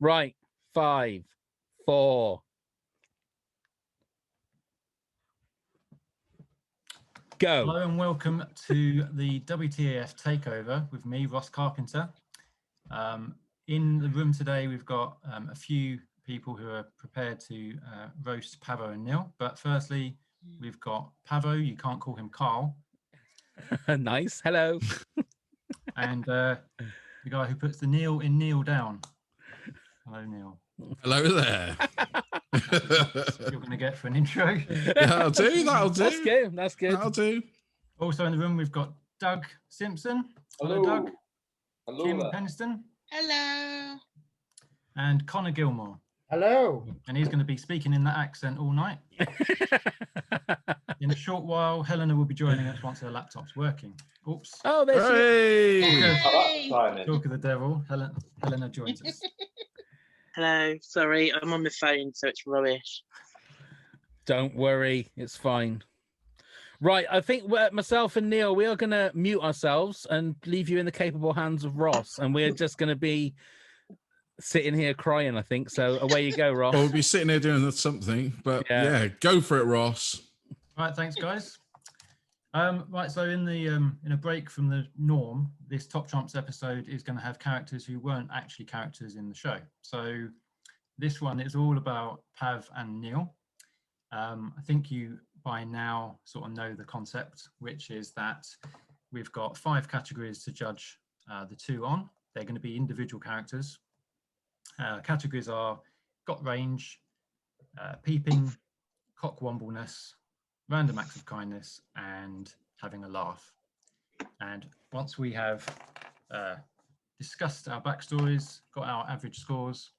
Right. 5, 4. Go. Hello and welcome to the WTAF takeover with me, Ross Carpenter. In the room today, we've got a few people who are prepared to roast Pavo and Neil. But firstly, we've got Pavo. You can't call him Carl. Nice. Hello. And the guy who puts the Neil in Neil down. Hello, Neil. Hello there. You're going to get for an intro. Yeah, that'll do. That's good. That's good. That'll do. Also in the room, we've got Doug Simpson. Hello. Doug. Hello. Kim Peniston. Hello. And Conor Gilmore. Hello. And he's going to be speaking in that accent all night. In a short while, Helena will be joining us once her laptop's working. Oops. Oh, there she is. Hey! Talk of the devil. Helena joins us. Hello. Sorry, I'm on my phone, so it's rubbish. Don't worry, it's fine. Right, I think myself and Neil, we are going to mute ourselves and leave you in the capable hands of Ross, and we're just going to be sitting here crying, I think. So away you go, Ross. Well, we'll be sitting here doing something, but yeah, go for it, Ross. Right, thanks, guys. Right, so in a break from the norm, this Top Trumps episode is going to have characters who weren't actually characters in the show. So this one is all about Pav and Neil. I think you by now sort of know the concept, which is that we've got 5 categories to judge the 2 on. They're going to be individual characters. Categories are got range, peeping, cockwombleness, random acts of kindness, and having a laugh. And once we have discussed our backstories, got our average scores,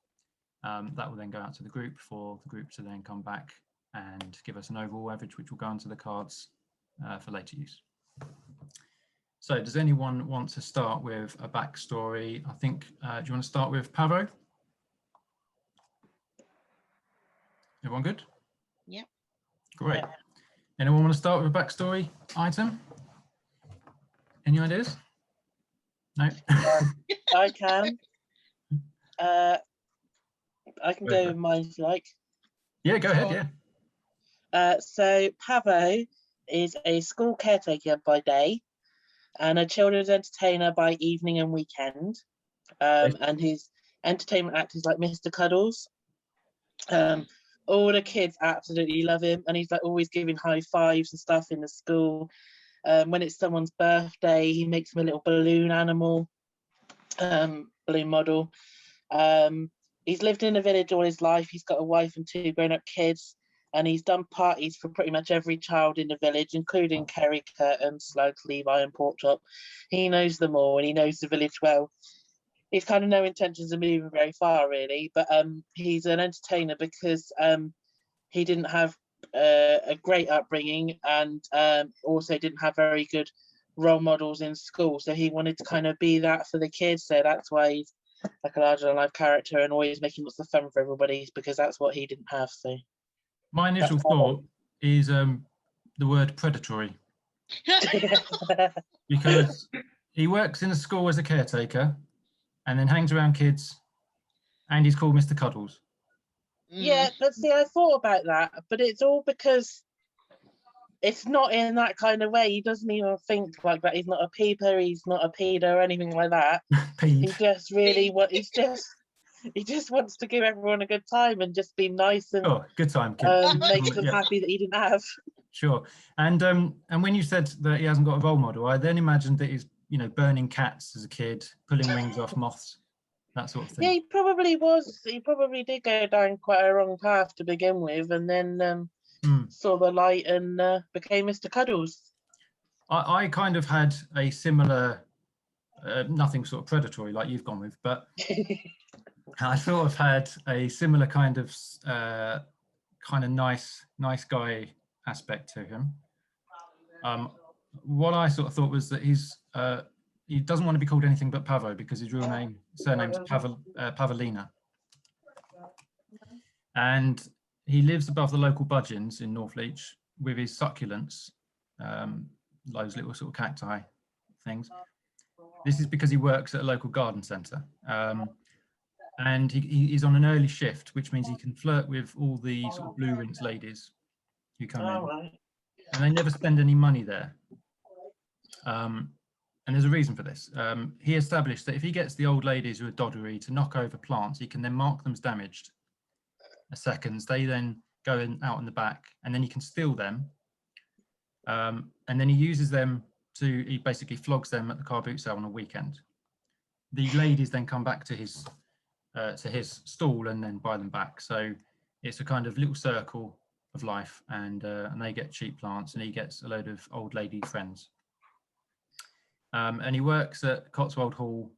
that will then go out to the group for the group to then come back and give us an overall average, which will go onto the cards for later use. So does anyone want to start with a backstory? I think, do you want to start with Pavo? Everyone good? Yep. Great. Anyone want to start with a backstory item? Any ideas? No? I can. I can go with mine if you like. Yeah, go ahead, yeah. So Pavo is a school caretaker by day and a children's entertainer by evening and weekend. And his entertainment act is like Mr. Cuddles. All the kids absolutely love him, and he's like always giving high fives and stuff in the school. When it's someone's birthday, he makes them a little balloon animal, balloon model. He's lived in a village all his life. He's got a wife and 2 grown-up kids. And he's done parties for pretty much every child in the village, including Kerry, Curtin, Slugs, Levi, and Porktop. He knows them all, and he knows the village well. He's kind of no intentions of moving very far, really, but he's an entertainer because he didn't have a great upbringing and also didn't have very good role models in school. So he wanted to kind of be that for the kids. So that's why he's like a larger-than-life character and always making lots of fun for everybody, because that's what he didn't have. So. My initial thought is the word predatory. Because he works in a school as a caretaker and then hangs around kids, and he's called Mr. Cuddles. Yeah, but see, I thought about that, but it's all because it's not in that kind of way. He doesn't even think like that. He's not a peeper, he's not a pedo or anything like that. He just really he just wants to give everyone a good time and just be nice and good time, make them happy that he didn't have. Sure. And when you said that he hasn't got a role model, I then imagined that he's burning cats as a kid, pulling wings off moths, that sort of thing. Yeah, he probably was. He probably did go down quite a wrong path to begin with, and then saw the light and became Mr. Cuddles. I kind of had a similar, nothing sort of predatory like you've gone with, but I sort of had a similar kind of nice guy aspect to him. What I sort of thought was that he doesn't want to be called anything but Pavo because his surname is Pavolina. And he lives above the local budgeons in Northleach with his succulents, those little sort of cacti things. This is because he works at a local garden centre. and he's on an early shift, which means he can flirt with all the sort of blue rinse ladies who come in, Right. and they never spend any money there. And there's a reason for this. He established that if he gets the old ladies who are doddery to knock over plants, he can then mark them as damaged a seconds. They then go out in the back, and then he can steal them. And then he uses them he basically flogs them at the car boot sale on a weekend. The ladies then come back to his stall and then buy them back. So it's a kind of little circle of life, and they get cheap plants, and he gets a load of old lady friends. And he works at Cotswold Hall,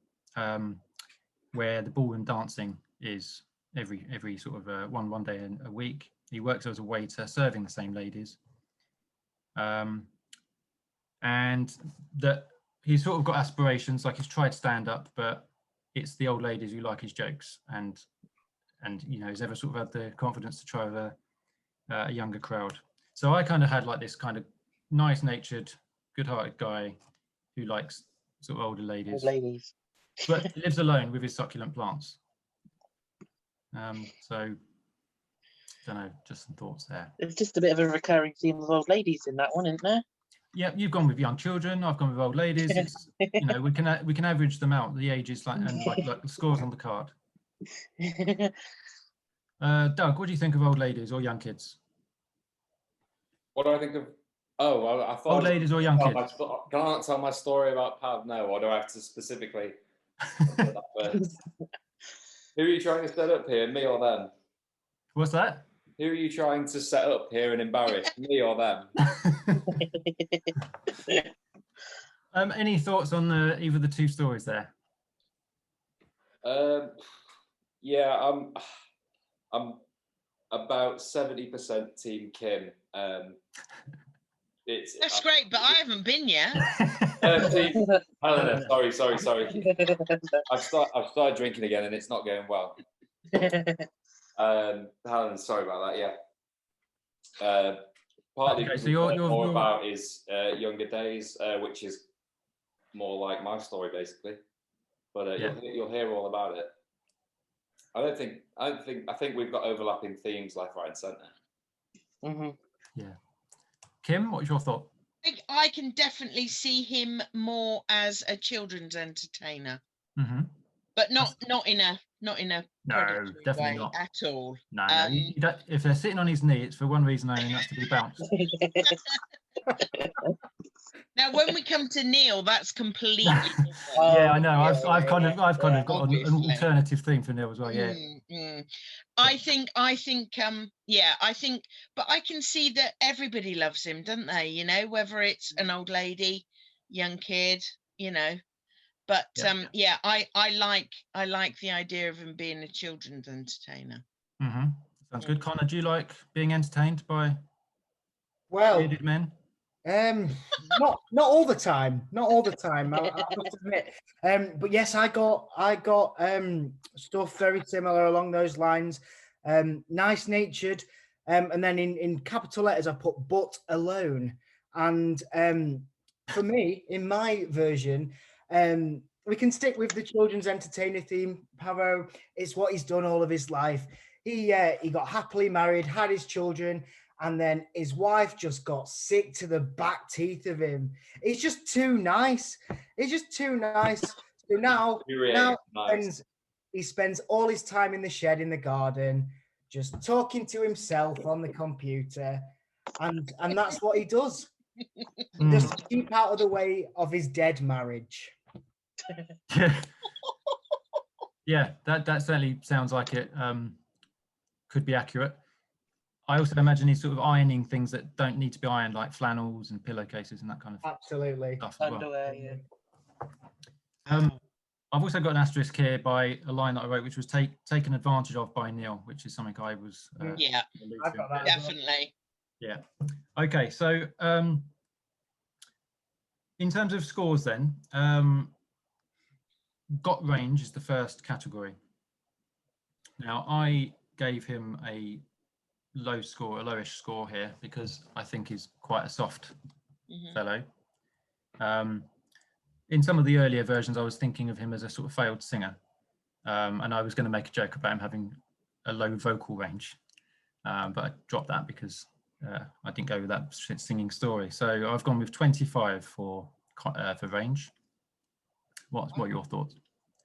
where the ballroom dancing is every sort of one day a week. He works as a waiter, serving the same ladies. And that he's sort of got aspirations, like he's tried stand up, but it's the old ladies who like his jokes, and he's ever sort of had the confidence to try with a younger crowd. So I kind of had like this kind of nice-natured, good-hearted guy who likes sort of older ladies, but lives alone with his succulent plants. So, don't know, just some thoughts there. There's just a bit of a recurring theme of old ladies in that one, isn't there? Yeah, you've gone with young children. I've gone with old ladies. It's, we can average them out. The ages like the scores on the card. Doug, what do you think of old ladies or young kids? What do I think of? Oh, well, I thought old ladies or young kids. Can I not tell my story about Pav now, or do I have to specifically? Who are you trying to set up here, me or them? What's that? Who are you trying to set up here and embarrass, me or them? Any thoughts on either of the two stories there? Yeah, I'm about 70% Team Kim. That's great, but I haven't been yet. Team Helena, sorry. I've started drinking again, and it's not going well. Helen, sorry about that. Yeah. Partly okay, so you're more about his younger days, which is more like my story basically. But yeah. you'll hear all about it. I think we've got overlapping themes left, right, and centre. Mm-hmm. Yeah. Kim, what's your thought? I can definitely see him more as a children's entertainer, but not in a no, definitely way not at all. No, if they're sitting on his knee, it's for one reason only, and that's to be bounced. Now, when we come to Neil, that's completely different. Yeah, I know. I've kind of got an alternative theme for Neil as well. Yeah. I think, but I can see that everybody loves him, don't they? You know, whether it's an old lady, young kid, you know. But I like the idea of him being a children's entertainer. Sounds good. Conor, do you like being entertained by bearded men? Not all the time. Not all the time. I must admit. But yes, I got stuff very similar along those lines. Nice natured, and then in capital letters I put "but alone." And for me, in my version, we can stick with the children's entertainer theme. Pavo, it's what he's done all of his life. He got happily married, had his children, and then his wife just got sick to the back teeth of him. He's just too nice. He's just too nice. So now he spends all his time in the shed in the garden, just talking to himself on the computer, and that's what he does. Just to keep out of the way of his dead marriage. Yeah, that certainly sounds like it could be accurate. I also imagine he's sort of ironing things that don't need to be ironed, like flannels and pillowcases and that kind of absolutely stuff as underwear, well. Yeah. I've also got an asterisk here by a line that I wrote, which was taken advantage of by Neil, which is something I was yeah, I've got that definitely. Yeah. Okay, so in terms of scores then, got range is the first category. Now I gave him a lowish score here because I think he's quite a soft fellow. In some of the earlier versions, I was thinking of him as a sort of failed singer, and I was going to make a joke about him having a low vocal range, but I dropped that because I didn't go with that singing story. So I've gone with 25 for range. What are your thoughts?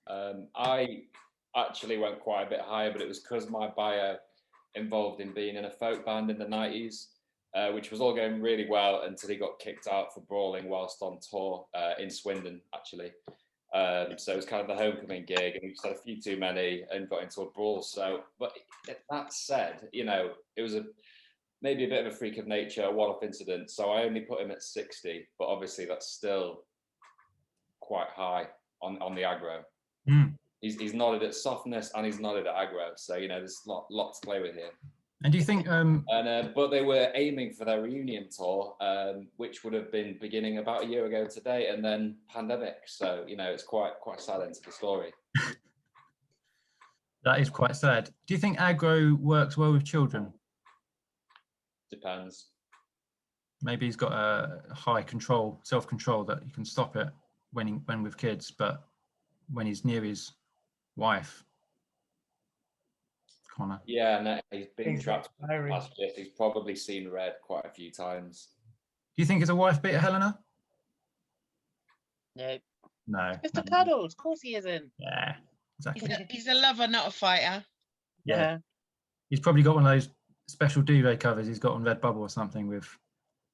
I actually went quite a bit higher, but it was because my bio involved in being in a folk band in the 90s, which was all going really well until he got kicked out for brawling whilst on tour in Swindon, actually. So it was kind of the homecoming gig, and we just had a few too many and got into a brawl. So, but that said, you know, it was maybe a bit of a freak of nature, a one-off incident. So I only put him at 60, but obviously that's still quite high on the aggro. He's nodded at softness and he's nodded at aggro. So, you know, there's a lot to play with here. And do you think? But they were aiming for their reunion tour, which would have been beginning about a year ago today, and then pandemic. So, you know, it's quite sad end to the story. That is quite sad. Do you think aggro works well with children? Depends. Maybe he's got a high self-control that you can stop it when with kids, but when he's near his wife. Conor. Yeah, no, he's been trapped last year. He's probably seen red quite a few times. Do you think it's a wife beater, Helena? No. No. Mr. Cuddles, of course he isn't. Yeah, exactly. He's a lover, not a fighter. Yeah. He's probably got one of those special duvet covers he's got on Redbubble or something with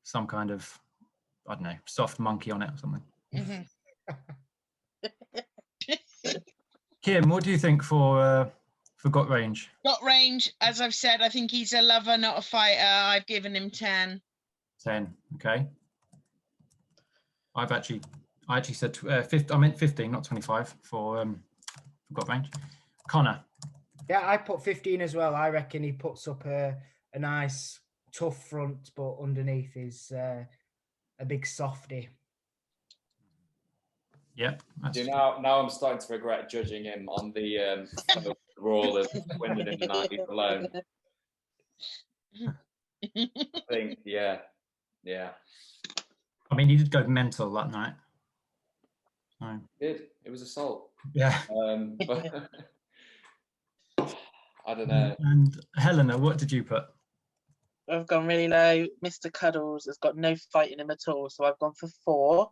some kind of, I don't know, soft monkey on it or something. Kim, what do you think for Got Range? Got Range, as I've said, I think he's a lover, not a fighter. I've given him 10. 10, okay. I actually said 50, I meant 15, not 25 for Got Range. Conor. Yeah, I put 15 as well. I reckon he puts up a nice tough front, but underneath is a big softy. Yep. Now I'm starting to regret judging him on the role of Swindon in the 90s alone. I think, yeah. I mean, he did go mental that night. So. It was assault. Yeah. But I don't know. And Helena, what did you put? I've gone really low. Mr. Cuddles has got no fight in him at all, so I've gone for 4.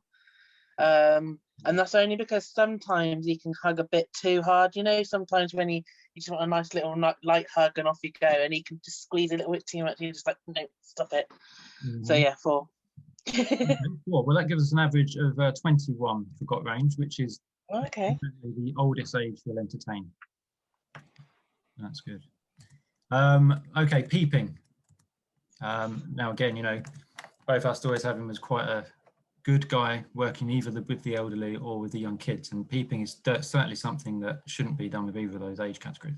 And that's only because sometimes he can hug a bit too hard. You know, sometimes when you just want a nice little light hug and off you go, and he can just squeeze a little bit too much. You're just like, no, stop it. So yeah, 4. Okay, 4. Well, that gives us an average of 21 for Got Range, which is the oldest age we'll entertain. That's good. Okay, Peeping. Now again, you know, both our stories have him as quite a good guy working either with the elderly or with the young kids, and Peeping is certainly something that shouldn't be done with either of those age categories.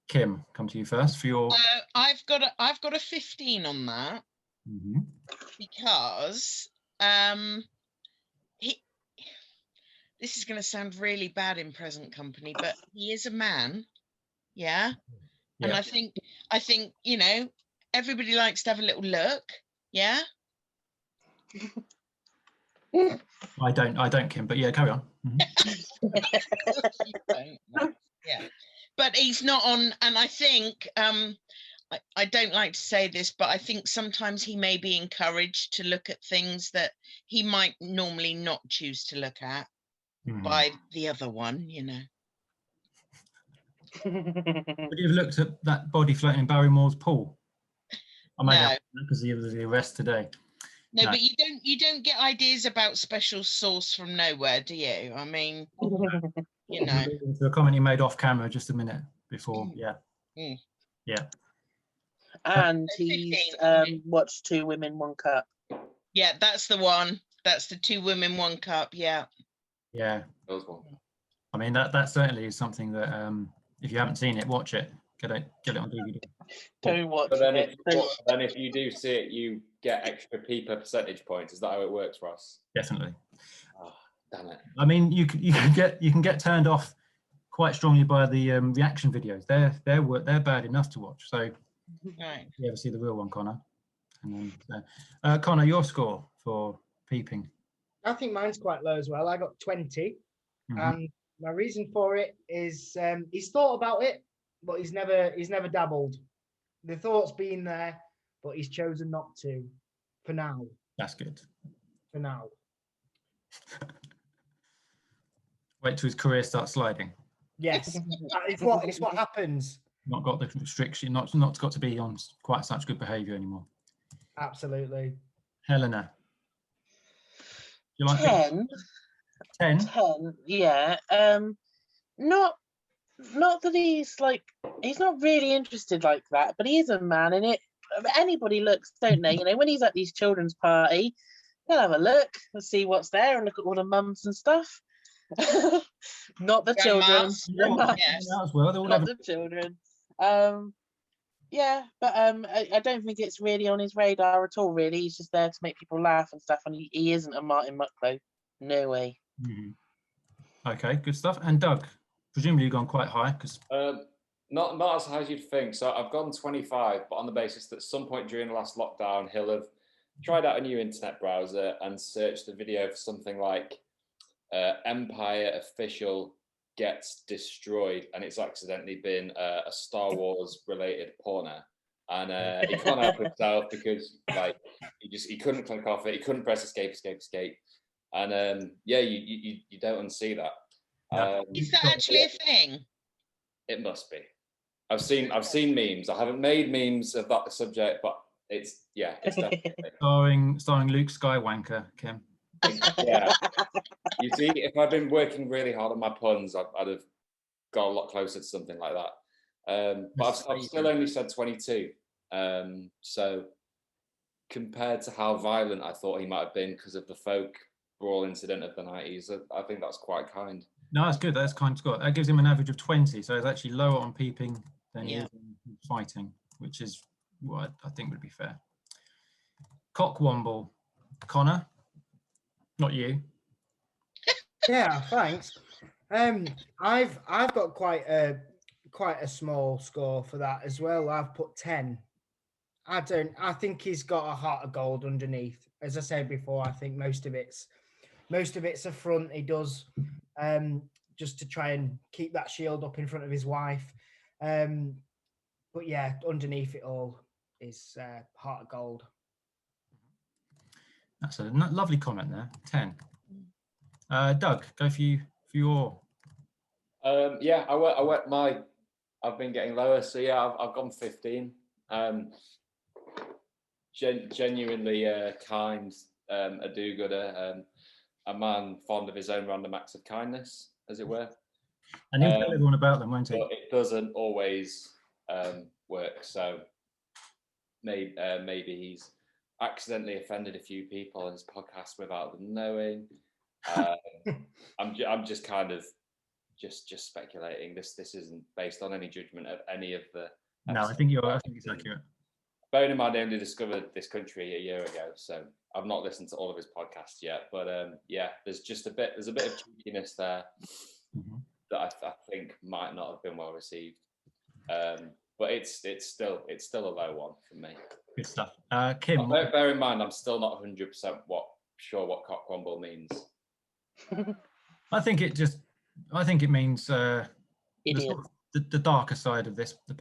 Kim, come to you first for your. I've got a 15 on that because this is going to sound really bad in present company, but he is a man, yeah. And I think you know, everybody likes to have a little look, yeah. I don't, Kim, but yeah, carry on. Yeah, but he's not on, and I think I don't like to say this, but I think sometimes he may be encouraged to look at things that he might normally not choose to look at by the other one, you know. But you've looked at that body floating in Barrymore's pool. I made that because of the arrest today. No, but you don't get ideas about special sauce from nowhere, do you? I mean, you know. To a comment you made off camera just a minute before, yeah. And he's watched 2 Women, 1 Cup. Yeah, that's the one. That's the 2 Women, 1 Cup. Yeah. Yeah. I mean, that certainly is something that if you haven't seen it, watch it. Get it on DVD. Don't watch it. Then if you do see it, you get extra Peeper percentage points. Is that how it works, Ross? Definitely. Oh, damn it. I mean, you can get turned off quite strongly by the reaction videos. They're bad enough to watch. So right. You ever see the real one, Conor? And then, Conor, your score for Peeping? I think mine's quite low as well. I got 20, and My reason for it is he's thought about it, but he's never dabbled. The thought's been there, but he's chosen not to. For now. That's good. For now. Wait till his career starts sliding. Yes, it's what happens. Not got the restriction. Not got to be on quite such good behaviour anymore. Absolutely. Helena. You like 10. 10? 10, yeah. Not that he's not really interested like that, but he is a man in it. Anybody looks, don't they? You know, when he's at these children's party, they'll have a look and see what's there and look at all the mums and stuff. Not the children. Yes. Well, Not the children. Yeah, but I don't think it's really on his radar at all, really. He's just there to make people laugh and stuff, and he isn't a Martin Mucklow. No way. Mm-hmm. Okay, good stuff. And Doug, presumably you've gone quite high because not as high as you'd think. So I've gone 25, but on the basis that at some point during the last lockdown, he'll have tried out a new internet browser and searched the video for something like Empire official gets destroyed, and it's accidentally been a Star Wars related porno, and he can't help himself because he couldn't click off it, he couldn't press escape, and you don't unsee that. Is that actually a thing? It must be. I've seen memes. I haven't made memes of that subject, but it's definitely starring Luke Skywalker, Kim. Yeah. You see, if I'd been working really hard on my puns, I'd have got a lot closer to something like that. But I've still only said 22. So compared to how violent I thought he might have been because of the folk brawl incident of the 90s, I think that's quite kind. No, that's good. That's kind of that gives him an average of 20. So it's actually lower on peeping than he is in fighting, which is what I think would be fair. Cockwomble. Conor, not you. Yeah, thanks. I've got quite a small score for that as well. I've put 10. I think he's got a heart of gold underneath. As I said before, I think most of it's a front. He does just to try and keep that shield up in front of his wife. But yeah, underneath it all is heart of gold. That's a lovely comment there. 10. Doug, go for your. I've been getting lower, so yeah, I've gone 15. Genuinely kind, a do-gooder, a man fond of his own random acts of kindness, as it were. And he'll tell everyone about them, won't he? But it doesn't always work. So maybe he's accidentally offended a few people on his podcast without them knowing. I'm just kind of just speculating. This isn't based on any judgment of any of the. No, I think it's accurate. Bearing in mind, I only discovered this country a year ago, so I've not listened to all of his podcasts yet. But there's a bit of cheekiness there that I think might not have been well received. But it's still a low one for me. Good stuff. Kim. Bear in mind, I'm still not 100% sure what cockwomble means. I think it means the darker side of this, the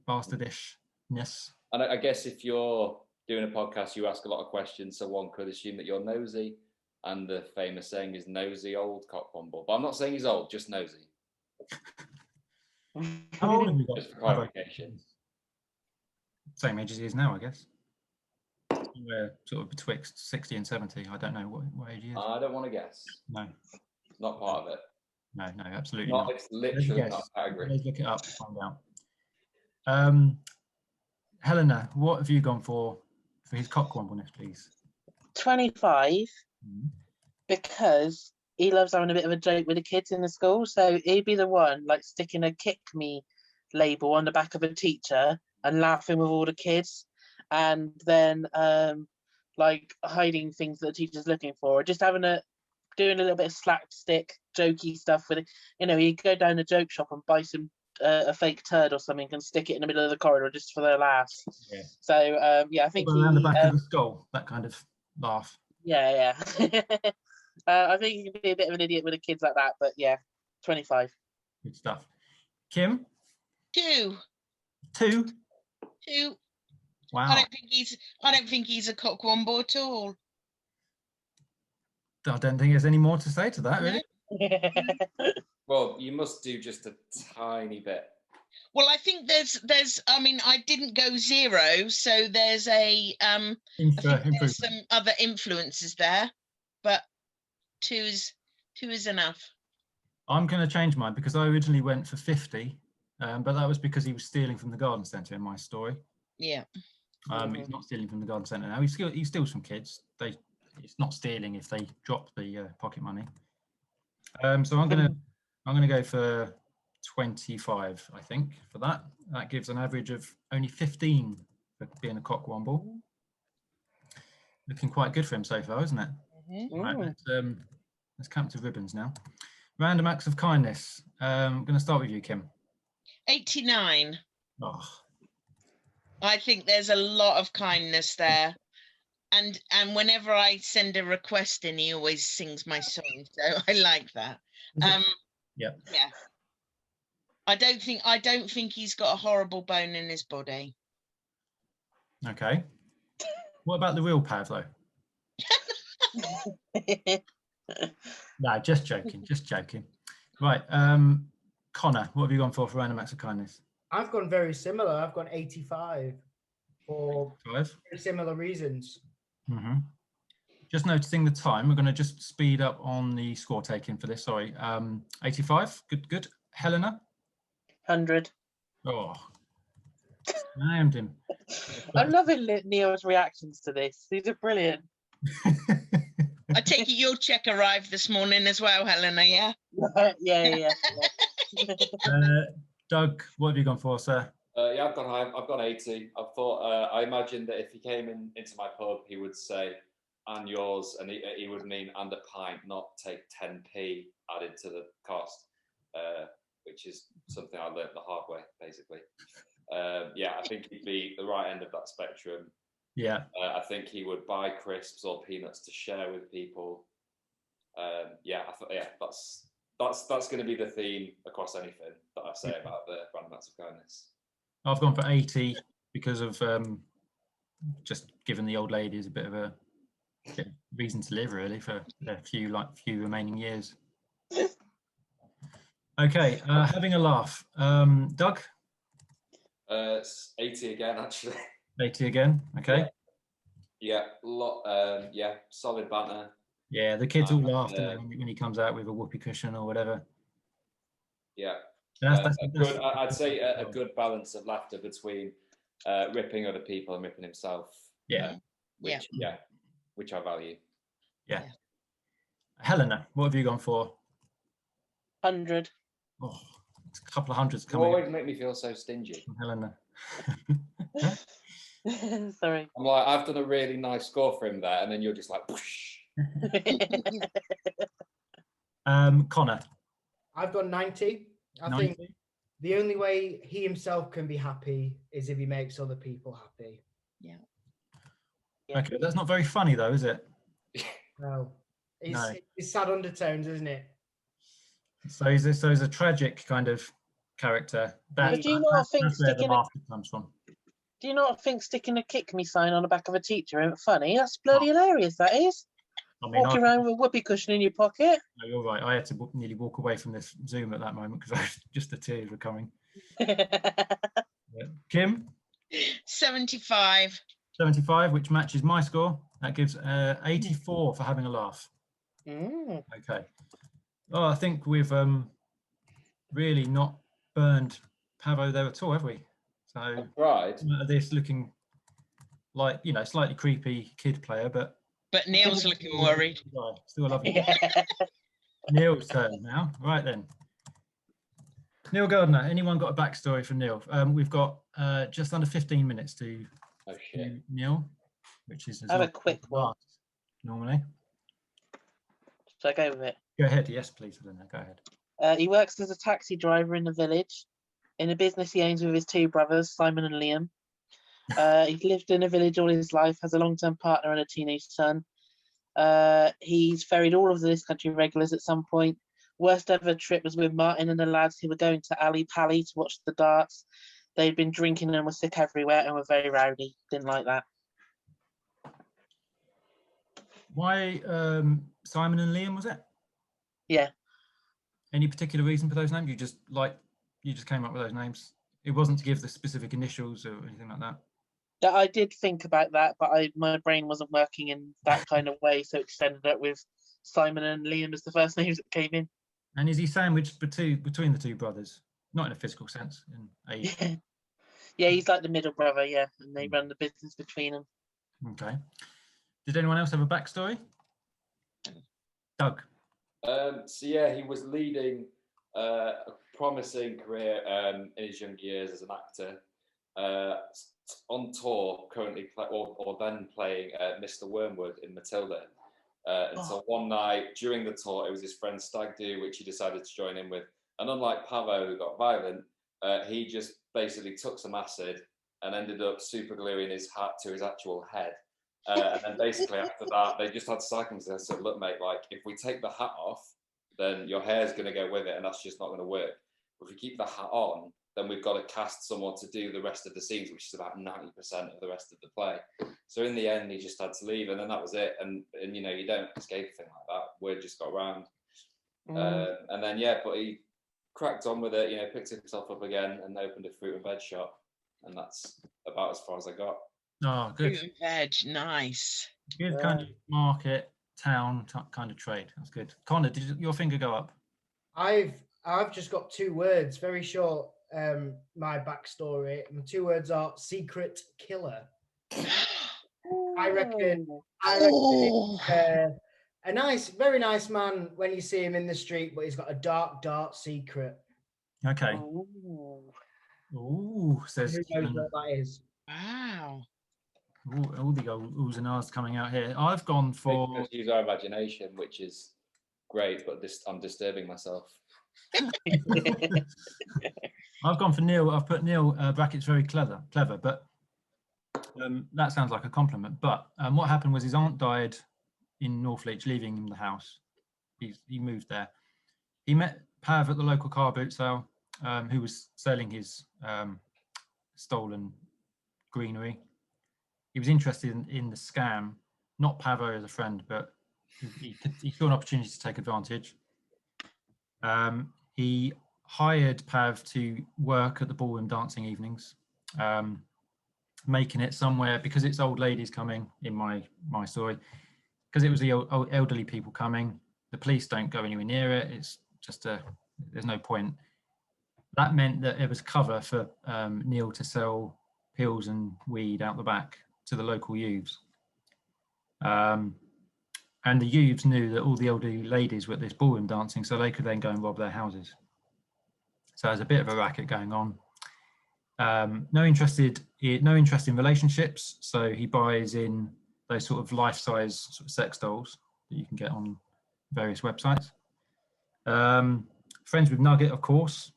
bastardishness. And I guess if you're doing a podcast, you ask a lot of questions, so one could assume that you're nosy. And the famous saying is nosy old cockwomble. But I'm not saying he's old, just nosy. How old have you got? Just for clarification. Same age as he is now, I guess. We're sort of betwixt 60 and 70. I don't know what age he is. I don't want to guess. No. Not part of it. No, absolutely not. It's literally not a category. Let's look it up to find out. Helena, what have you gone for his cockwombleness, please? 25, because he loves having a bit of a joke with the kids in the school. So he'd be the one like sticking a "kick me" label on the back of a teacher and laughing with all the kids, and then like hiding things that the teacher's looking for, or just doing a little bit of slapstick jokey stuff with it. You know, he'd go down a joke shop and buy some a fake turd or something and stick it in the middle of the corridor just for their laughs. Yeah. So I think around the back of the skull, that kind of laugh. Yeah. I think you can be a bit of an idiot with the kids like that, but yeah, 25. Good stuff. Kim? 2. 2? 2. Wow. I don't think he's a cockwomble at all. I don't think there's any more to say to that, really. Well, you must do just a tiny bit. Well, I think there's I mean, I didn't go 0, so there's a I think there's some other influences there, but 2 is enough. I'm going to change mine because I originally went for 50, but that was because he was stealing from the garden centre in my story. Yeah. He's not stealing from the garden centre now. He steals from kids. It's not stealing if they drop the pocket money. So I'm gonna go for 25. I think for that. That gives an average of only 15 for being a cockwomble. Looking quite good for him so far, isn't it? Right, let's count to ribbons now. Random acts of kindness. I'm going to start with you, Kim. 89. Oh. I think there's a lot of kindness there. And whenever I send a request in, he always sings my song. So I like that. Yeah. I don't think he's got a horrible bone in his body. Okay. What about the real Pavlo? No, just joking. Right. Conor, what have you gone for random acts of kindness? I've gone very similar. I've gone 85 for very similar reasons. Mm-hmm. Just noticing the time. We're going to just speed up on the score taking for this. Sorry. 85. Good. Helena? 100. Oh. Slammed him. I'm loving Neil's reactions to this. These are brilliant. I take it your check arrived this morning as well, Helena, yeah? Yeah. Doug, what have you gone for, sir? Yeah, I've gone 80. I thought, I imagined that if he came into my pub, he would say, and yours, and he would mean and a pint, not take 10p added to the cost, which is something I learned the hard way, basically. Yeah, I think he'd be the right end of that spectrum. Yeah. I think he would buy crisps or peanuts to share with people. That's going to be the theme across anything that I say about the random acts of kindness. I've gone for 80 because of just giving the old ladies a bit of a reason to live, really, for a few remaining years. Okay, having a laugh. Doug? It's 80 again, actually. 80 again, okay. Yeah, solid banter. Yeah, the kids all laugh when he comes out with a whoopee cushion or whatever. Yeah. I'd say a good balance of laughter between ripping other people and ripping himself. Which I value. Yeah. Helena, what have you gone for? 100. Oh, it's a couple of hundreds coming. You always make me feel so stingy. Helena. Sorry. I'm like, I've done a really nice score for him there, and then you're just like, whoosh. Conor. I've got 90. I think the only way he himself can be happy is if he makes other people happy. Yeah. Okay, that's not very funny though, is it? No. It's sad undertones, isn't it? So he's a tragic kind of character. That's where the laughter comes from. Do you not think sticking a kick me sign on the back of a teacher ain't funny? That's bloody hilarious, that is. I mean, walking around with a whoopee cushion in your pocket. No, you're right. I had to nearly walk away from this Zoom at that moment because just the tears were coming. Kim? 75. 75, which matches my score. That gives 84 for having a laugh. Okay. Oh, I think we've really not burned Pavo there at all, have we? So right. This looking like, slightly creepy kid player, but Neil's looking worried. Still a lovely. Neil's turn now. Right then. Neil Gardner. Anyone got a backstory for Neil? We've got just under 15 minutes to Neil, which is have a quick one. Normally. Should I go with it? Go ahead. Yes, please, Helena. Go ahead. He works as a taxi driver in the village, in a business he owns with his two brothers, Simon and Liam. He's lived in a village all his life, has a long-term partner and a teenage son. He's ferried all of the This Country regulars at some point. Worst ever trip was with Martin and the lads who were going to Ali Pally to watch the darts. They'd been drinking and were sick everywhere and were very rowdy. Didn't like that. Why Simon and Liam, was it? Yeah. Any particular reason for those names? You just came up with those names. It wasn't to give the specific initials or anything like that. I did think about that, but my brain wasn't working in that kind of way, so it just ended up with Simon and Liam as the first names that came in. And is he sandwiched between the two brothers? Not in a physical sense, in age. Yeah, he's like the middle brother, yeah, and they run the business between them. Okay. Did anyone else have a backstory? Doug. So yeah, he was leading a promising career in his young years as an actor. On tour, currently or then playing Mr. Wormwood in Matilda. Until one night during the tour, it was his friend's stag do, which he decided to join in with. And unlike Pavo, who got violent, he just basically took some acid and ended up super gluing his hat to his actual head. And then basically after that, they just had circumstances. Said, look, mate, like if we take the hat off, then your hair's going to go with it, and that's just not going to work. If we keep the hat on, then we've got to cast someone to do the rest of the scenes, which is about 90% of the rest of the play. So in the end, he just had to leave, and then that was it. And you know, you don't escape a thing like that. Word just got around. And then, yeah, but he cracked on with it, you know, picked himself up again and opened a fruit and veg shop. And that's about as far as I got. Oh, good. Fruit and veg, nice. Good kind of market, town kind of trade. That's good. Conor, did your finger go up? I've just got 2 words, very short. My backstory. My 2 words are secret killer. I reckon it's, a very nice man when you see him in the street, but he's got a dark secret. Okay. Ooh, says who knows what that is. Wow. Ooh, all the oohs and ahs coming out here. I've gone for. Just use our imagination, which is great, but I'm disturbing myself. I've gone for Neil. I've put Neil brackets very clever, but that sounds like a compliment. But what happened was his aunt died in Northleach, leaving him the house. He moved there. He met Pav at the local car boot sale, who was selling his stolen greenery. He was interested in the scam, not Pavo as a friend, but he saw an opportunity to take advantage. He hired Pav to work at the ballroom dancing evenings, making it somewhere, because it's old ladies coming in my story, because it was the old elderly people coming. The police don't go anywhere near it. It's just there's no point. That meant that it was cover for Neil to sell pills and weed out the back to the local youths. And the youths knew that all the elderly ladies were at this ballroom dancing, so they could then go and rob their houses. So there's a bit of a racket going on. No interest in relationships, so he buys in those sort of life-size sort of sex dolls that you can get on various websites. Friends with Nugget, of course.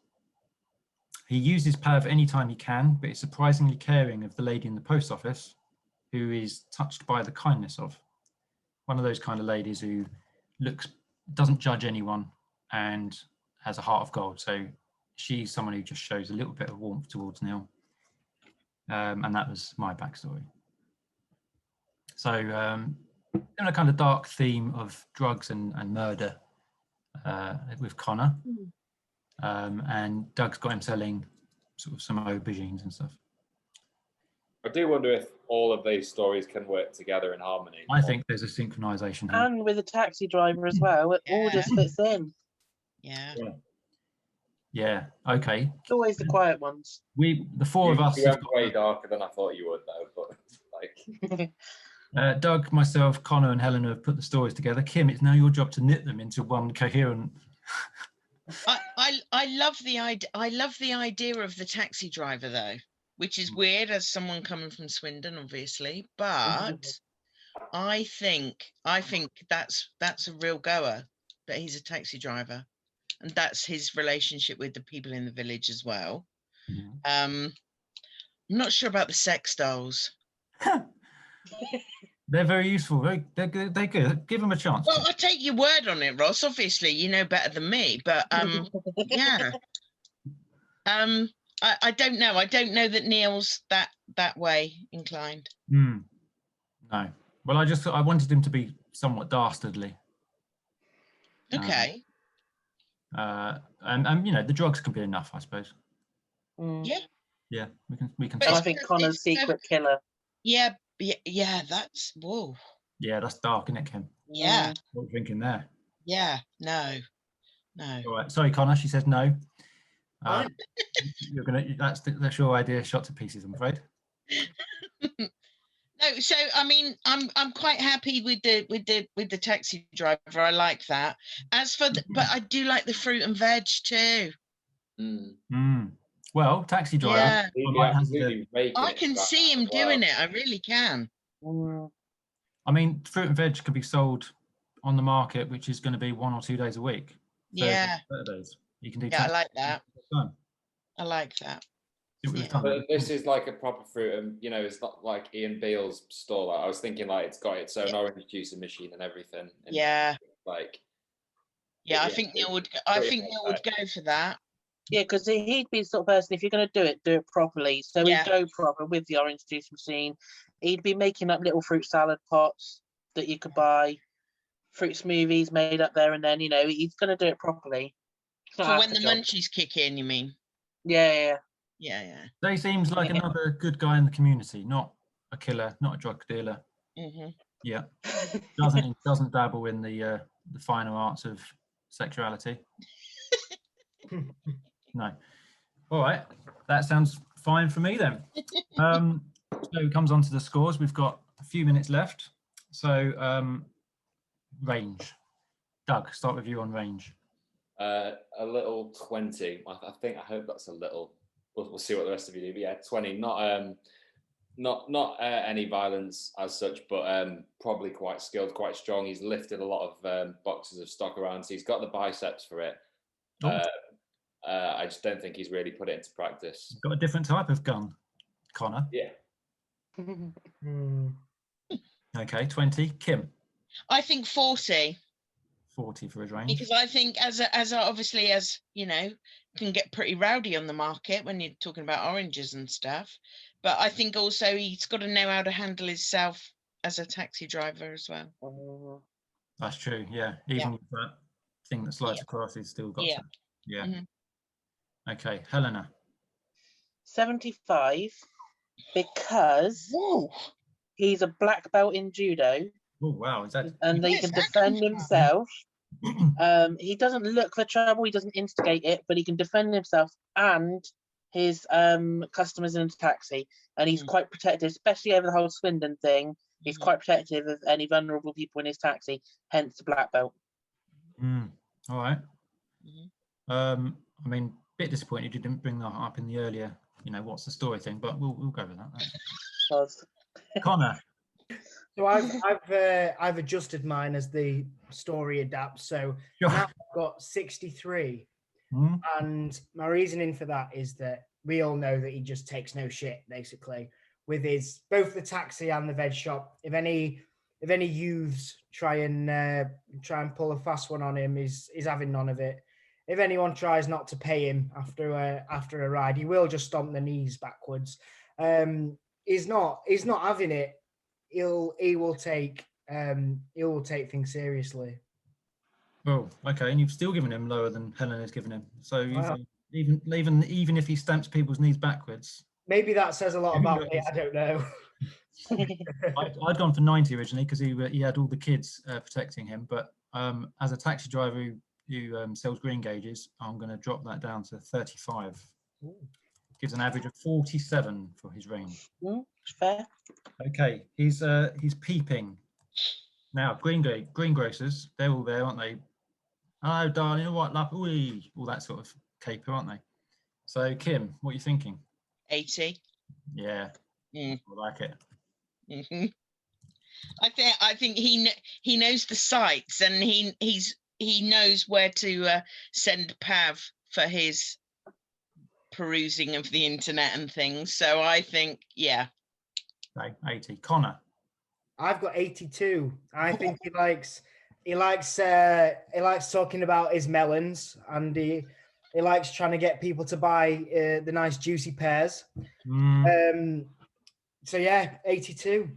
He uses Pav anytime he can, but is surprisingly caring of the lady in the post office, who is touched by the kindness of. One of those kind of ladies who doesn't judge anyone and has a heart of gold. So she's someone who just shows a little bit of warmth towards Neil. And that was my backstory. So similar kind of dark theme of drugs and murder with Conor. And Doug's got him selling sort of some aubergines and stuff. I do wonder if all of these stories can work together in harmony. I think there's a synchronization here. And with a taxi driver as well, it all just fits in. Yeah. Okay. It's always the quiet ones. The four of us. You went way darker than I thought you would, though. But like, Doug, myself, Conor, and Helena have put the stories together. Kim, it's now your job to knit them into one coherent. I love the idea. I love the idea of the taxi driver, though, which is weird as someone coming from Swindon, obviously. But I think that's a real goer, that he's a taxi driver, and that's his relationship with the people in the village as well. I'm not sure about the sex dolls. They're very useful. They're good. They're good. Give them a chance. Well, I take your word on it, Ross. Obviously, you know better than me, but yeah. I don't know. I don't know that Neil's that way inclined. No. Well, I wanted him to be somewhat dastardly. Okay. And you know, the drugs can be enough, I suppose. Yeah. Yeah, we can. And I think Conor's secret killer. Yeah, that's whoa. Yeah, that's dark, isn't it, Kim? Yeah. What are you thinking there? Yeah. No. All right. Sorry, Conor. She says no. You're gonna. That's your idea. Shot to pieces, I'm afraid. No, so I mean, I'm quite happy with the taxi driver. I like that. As for but I do like the fruit and veg too. Well, taxi driver. Yeah. I can see him doing it. I really can. I mean, fruit and veg can be sold on the market, which is going to be 1 or 2 days a week. Yeah. Saturdays. You can do. Yeah, I like that. I like that. But this is like a proper fruit, and you know, it's not like Ian Beale's store. Like, I was thinking, like, it's got its own orange juicing machine and everything. And yeah. Like. Yeah, I think Neil would. I think Neil would go for that. Yeah, because he'd be the sort of person, if you're going to do it properly. So he'd go proper with the orange juice machine. He'd be making up little fruit salad pots that you could buy, fruit smoothies made up there and then. You know, he's going to do it properly. For when the munchies kick in, you mean? Yeah. He seems like another good guy in the community, not a killer, not a drug dealer. Yeah, doesn't dabble in the finer arts of sexuality. No. All right, that sounds fine for me then. So it comes on to the scores. We've got a few minutes left. So range. Doug, start with you on range. A little 20. I hope that's a little. We'll see what the rest of you do. But yeah, 20. Not any violence as such, but probably quite skilled, quite strong. He's lifted a lot of boxes of stock around, so he's got the biceps for it. I just don't think he's really put it into practice. Got a different type of gun, Conor. Yeah. Okay, 20. Kim. I think 40. 40 for his range. Because I think as obviously, as you know, can get pretty rowdy on the market when you're talking about oranges and stuff. But I think also he's got to know how to handle himself as a taxi driver as well. That's true. Yeah, even with that thing that slides across, he's still got to. Yeah. Okay, Helena. 75, because he's a black belt in judo. Oh wow! Is that? And he can defend himself. He doesn't look for trouble. He doesn't instigate it, but he can defend himself and his customers in a taxi. And he's quite protective, especially over the whole Swindon thing. He's quite protective of any vulnerable people in his taxi. Hence the black belt. All right. I mean, a bit disappointed you didn't bring that up in the earlier, you know, what's the story thing, but we'll go with that. Conor. So I've adjusted mine as the story adapts. So now I've got 63, and my reasoning for that is that we all know that he just takes no shit, basically, with his both the taxi and the veg shop. If any youths try and pull a fast one on him, he's having none of it. If anyone tries not to pay him after a ride, he will just stomp the knees backwards. He's not having it. He will take things seriously. Oh, okay. And you've still given him lower than Helena's given him. So even if he stamps people's knees backwards. Maybe that says a lot about me. I don't know. I'd gone for 90 originally because he had all the kids protecting him. But as a taxi driver who sells green gauges, I'm going to drop that down to 35. Ooh. Gives an average of 47 for his range. Fair. Okay, he's peeping. Now, greengrocers, they're all there, aren't they? Hello, darling, what love? All that sort of caper, aren't they? So, Kim, what are you thinking? 80. Yeah, I like it. I think he knows the sites, and he knows where to send Pav for his perusing of the internet and things. So I think, yeah. Okay, 80. Conor. I've got 82. I think he likes talking about his melons, and he likes trying to get people to buy the nice juicy pears. So yeah, 82.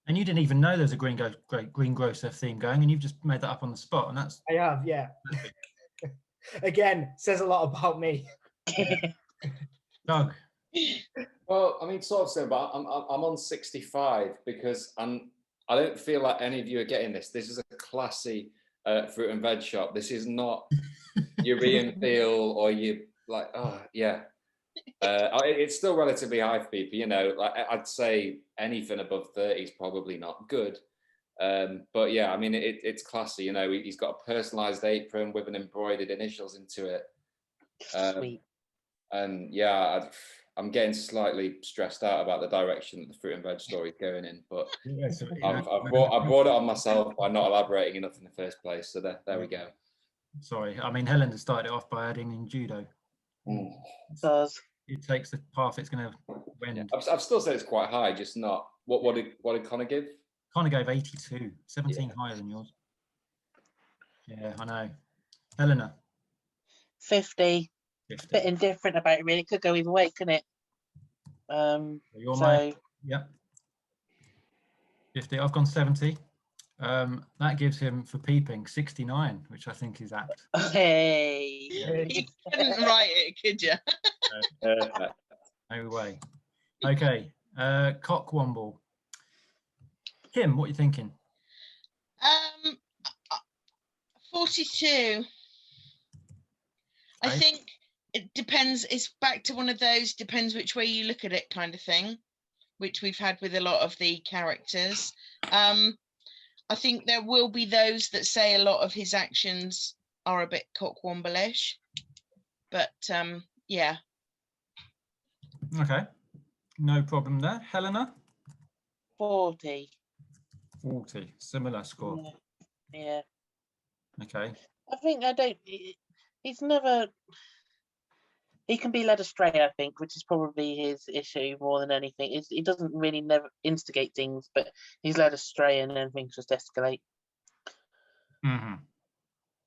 And you didn't even know there's a greengrocer theme going, and you've just made that up on the spot, and that's. I have, yeah. Again, says a lot about me. Doug. Well, I mean, sort of similar, but I'm on 65 because I don't feel like any of you are getting this. This is a classy fruit and veg shop. This is not your Ian Peel or you like. Oh yeah, it's still relatively high for people. You know, like I'd say anything above 30 is probably not good. But yeah, I mean, it's classy. You know, he's got a personalised apron with an embroidered initials into it. Sweet. And yeah, I'm getting slightly stressed out about the direction that the fruit and veg story is going in, but I brought it on myself by not elaborating enough in the first place. So there we go. Sorry, I mean, Helena started it off by adding in judo. It takes the path it's going to win. Yeah, I've still said it's quite high, just not. What did Conor give? Conor gave 82, 17 higher than yours. Yeah, I know. Helena. 50. A bit indifferent about it, really. It could go either way, couldn't it? Yep. 50. I've gone 70. That gives him, for peeping, 69, which I think is apt. Hey. You couldn't write it, could you? No way. Okay. Cockwomble. Kim, what are you thinking? 42. I think it depends. It's back to one of those depends which way you look at it kind of thing, which we've had with a lot of the characters. I think there will be those that say a lot of his actions are a bit cockwomble-ish, but yeah. Okay, no problem there. Helena? 40. 40, similar score. Yeah. Okay. I think he's never, he can be led astray, I think, which is probably his issue more than anything. He doesn't really never instigate things, but he's led astray and then things just escalate.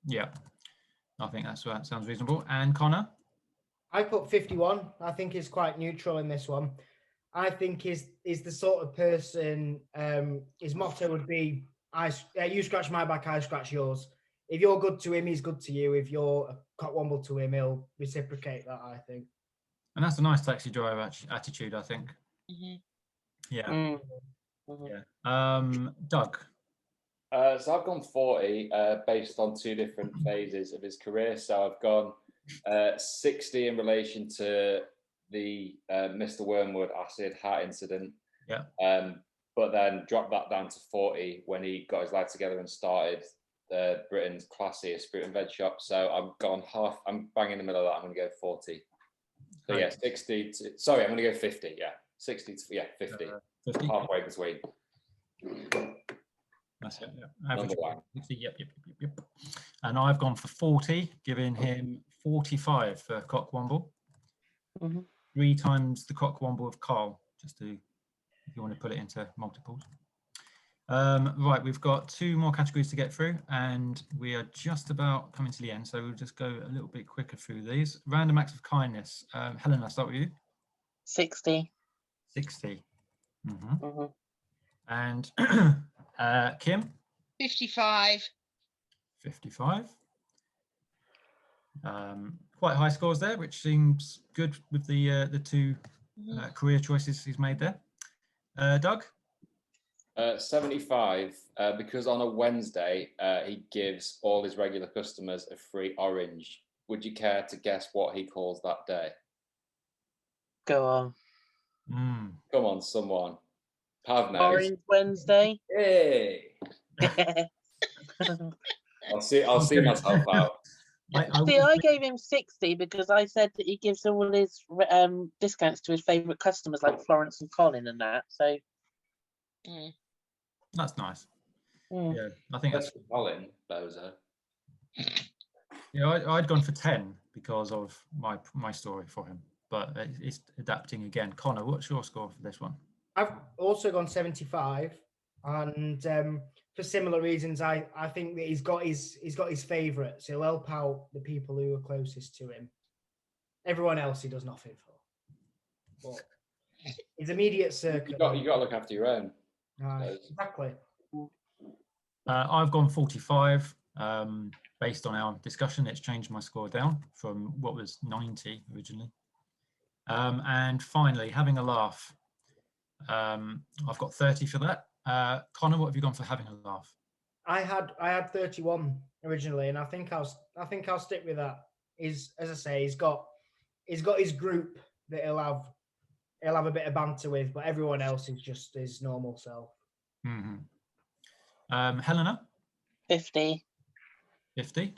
Yeah, I think that sounds reasonable. And Conor? I put 51. I think he's quite neutral in this one. I think he's the sort of person, his motto would be, you scratch my back, I scratch yours. If you're good to him, he's good to you. If you're a cockwomble to him, he'll reciprocate that, I think. And that's a nice taxi driver attitude, I think. Yeah. Doug? So I've gone 40 based on two different phases of his career. So I've gone 60 in relation to the Mr. Wormwood acid hat incident. Yeah. But then dropped that down to 40 when he got his life together and started Britain's classiest fruit and veg shop. So I'm bang in the middle of that. I'm going to go 40. So yeah, 60 to, sorry, I'm going to go 50. Yeah, 60 to, 50. 50. Halfway between. That's it. Yeah. Average 60, yep. And I've gone for 40, giving him 45 for Cockwomble. 3 times the Cockwomble of Carl, just to, if you want to put it into multiples. Right, we've got 2 more categories to get through, and we are just about coming to the end, so we'll just go a little bit quicker through these. Random acts of kindness. Helen, I'll start with you. 60. 60. And Kim? 55. 55. Quite high scores there, which seems good with the 2 career choices he's made there. Doug? 75, because on a Wednesday, he gives all his regular customers a free orange. Would you care to guess what he calls that day? Go on. Come on, someone. Pav knows. Orange Wednesday. Hey! I'll see myself out. I gave him 60 because I said that he gives all his discounts to his favourite customers like Florence and Colin and that. So that's nice. Yeah, I think that's Colin Bozo. Yeah, I'd gone for 10 because of my story for him, but it's adapting again. Conor, what's your score for this one? I've also gone 75. and for similar reasons, I think that he's got his favourites. He'll help out the people who are closest to him. Everyone else he does nothing for. But his immediate circle. You got to look after your own. Exactly. I've gone 45. Based on our discussion, it's changed my score down from what was 90 originally. And finally, having a laugh. I've got 30 for that. Conor, what have you gone for having a laugh? I had 31 originally, and I think I'll stick with that. As I say, he's got his group that he'll have a bit of banter with, but everyone else is just his normal self. Mm-hmm. Helena? 50. 50.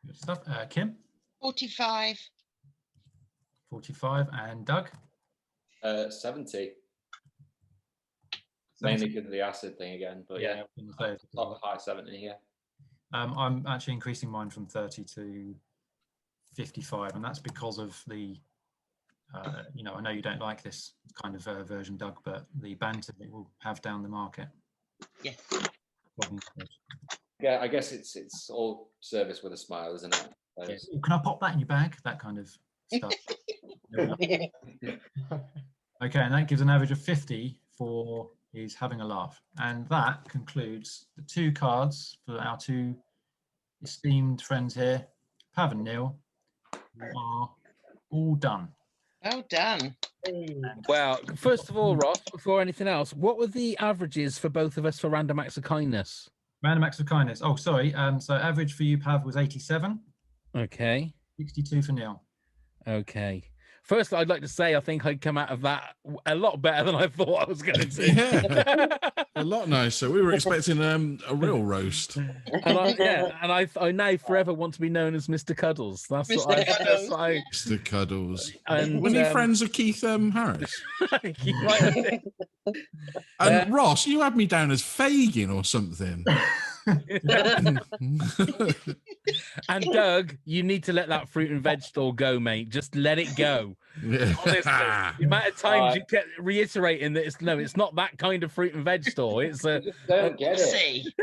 Good stuff. Kim? 45. 45. And Doug? 70. Mainly because of the acid thing again, but yeah, not high 70 here. I'm actually increasing mine from 30 to 55, and that's because of the, I know you don't like this kind of version, Doug, but the banter that we'll have down the market. Yes. Yeah, I guess it's all service with a smile, isn't it? Yes. Can I pop that in your bag? That kind of stuff. Okay, and that gives an average of 50 for his having a laugh. And that concludes the 2 cards for our 2 esteemed friends here, Pav and Neil, who are all done. Well done. Well, first of all, Ross, before anything else, what were the averages for both of us for random acts of kindness? Random acts of kindness. Oh, sorry. So average for you, Pav, was 87. Okay. 62 for Neil. Okay. First, I'd like to say I think I'd come out of that a lot better than I thought I was going to do. Yeah, a lot nicer. We were expecting a real roast. And I now forever want to be known as Mr. Cuddles. That's Mr. what Cuddles. Mr. Cuddles. And, Were you friends of Keith Harris? Right. And Ross, you had me down as Fagin or something. And Doug, you need to let that fruit and veg store go, mate. Just let it go. Yeah. Honestly, the amount of times you kept reiterating that it's not that kind of fruit and veg store. It's a don't get it.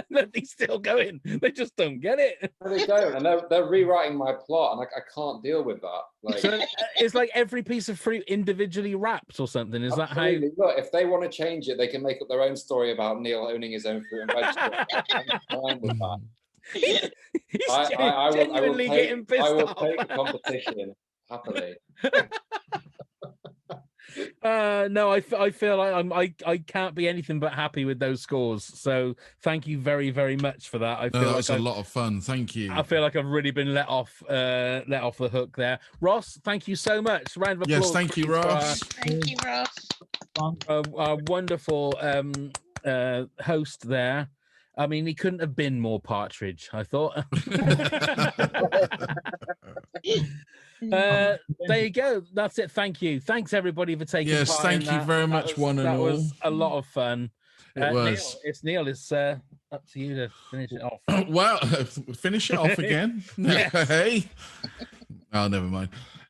They're still going. They just don't get it. No, they don't, and they're rewriting my plot, and I can't deal with that. Like, so it's like every piece of fruit individually wrapped or something. Is absolutely. that how? Look, if they want to change it, they can make up their own story about Neil owning his own fruit and vegetable. I'm fine with that. He's genuinely getting pissed off. I will take the competition happily. No, I feel like I can't be anything but happy with those scores. So thank you very, very much for that. I feel that's a lot of fun. Thank you. I feel like I've really been let off the hook there. Ross, thank you so much. Round of applause. Yes, thank you, Ross. Thank you, Ross. A wonderful host there. I mean, he couldn't have been more partridge, I thought. There you go. That's it. Thank you. Thanks, everybody, for taking part. Yes, thank you very much, one and all. That was a lot of fun. It was. Neil. It's up to you to finish it off. Well, finish it off again. Yes. Hey. Oh, never mind.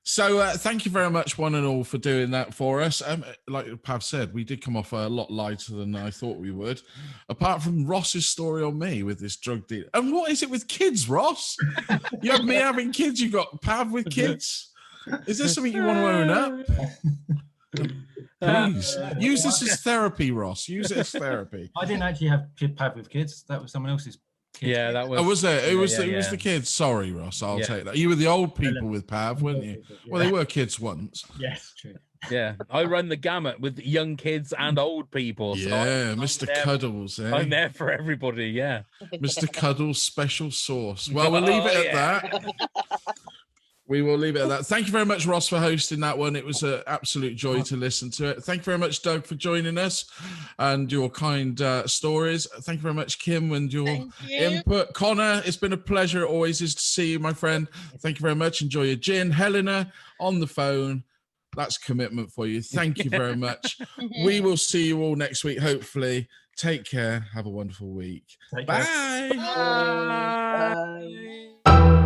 So thank you very much, one and all, for doing that for us. Like Pav said, we did come off a lot lighter than I thought we would, apart from Ross's story on me with this drug deal. And what is it with kids, Ross? You have me having kids, you got Pav with kids. Is there something you want to own up? Please, use this as therapy, Ross. Use it as therapy. I didn't actually have Pav with kids. That was someone else's. Kids. Yeah, that was. Oh, was it? It was the kids. Sorry, Ross. I'll take that. You were the old people with Pav, weren't you? Well, they were kids once. Yes, true. Yeah, I run the gamut with young kids and old people. So yeah, Mr. Cuddles. I'm there for everybody. Yeah, Mr. Cuddles special sauce. Well, we'll leave it at that. We will leave it at that. Thank you very much, Ross, for hosting that one. It was an absolute joy to listen to it. Thank you very much, Doug, for joining us and your kind stories. Thank you very much, Kim, and your input. Conor, it's been a pleasure. It always is to see you, my friend. Thank you very much. Enjoy your gin. Helena, on the phone. That's commitment for you. Thank you very much. We will see you all next week, hopefully. Take care. Have a wonderful week. Bye. Bye.